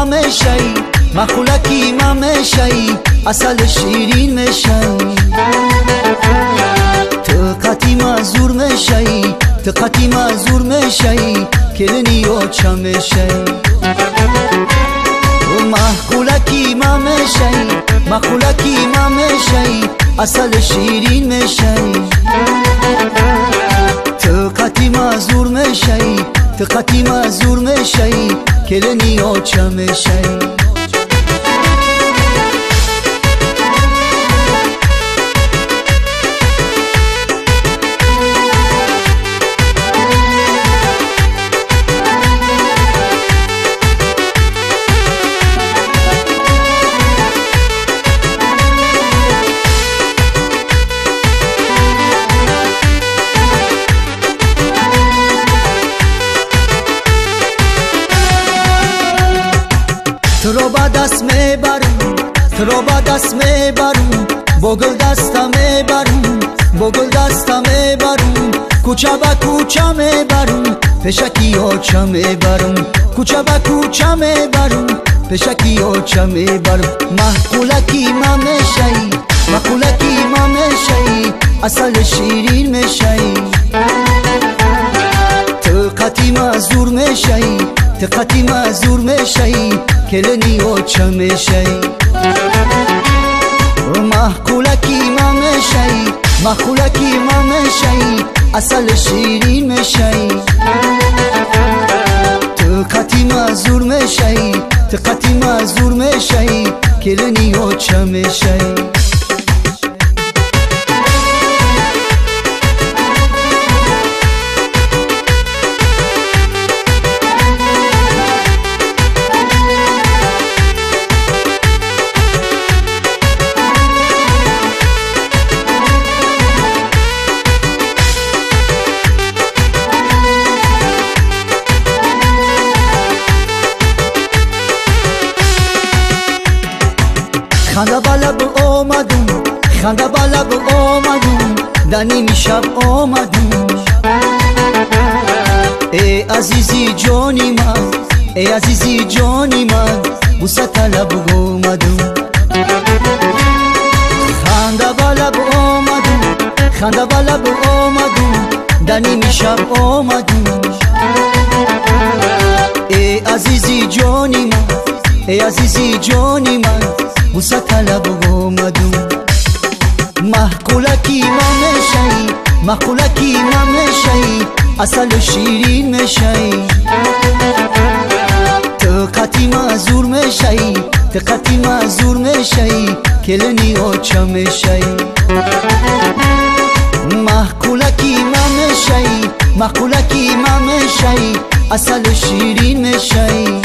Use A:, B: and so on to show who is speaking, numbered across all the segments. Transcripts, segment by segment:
A: مشی مخولکی ما مشی اصل شیرین مشی تقتی مزور مشی تقتی مزور مشی کلنی و چا مشی مخولکی ما مشی مخولکی ما مشی اصل شیرین مشی تقتی مزور مشی تقتی مزور مشی کلنی و چا مشی تو با دست میبرم تو با دست میبرم با گل دستم میبرم با گل دستم میبرم کوچه با کوچه میبرم پشکی آچه میبرم کوچه با کوچه میبرم پشکی آچه میبرم محقولکی ما میشی محقولکی ما میشی اصل شیرین میشی تقتی مزور میشی تقتی مزور میشی کلنی و چا میشی محقولکی ما میشی محقولکی ما میشی اصل شیرین میشی تقتی مزور میشی تقتی مزور میشی کلنی و چا میشی خنده بلب آمدم خنده بلب آمدم دنی میشب آمدم ای عزیزی جانی من ای عزیزی جانی من بوسه طلب آمدم خنده بلب آمدم خنده بلب آمدم دنی میشب آمدم ای عزیزی جانی من ای عزیزی جانی من بوسه طلب آمدم محقولکی ما میشی محقولکی ما میشی اصل شیرین میشی تقتی مزور میشی تقتی مزور میشی کلنی و چا میشی محقولکی ما میشی محقولکی ما میشی اصل شیرین میشی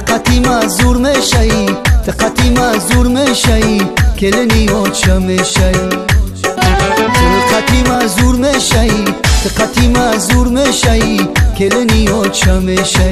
A: تقتی مزور میشی تقتی مزور میشی کلنی و چا میشی تقتی مزور میشی تقتی مزور میشی کلنی و چا میشی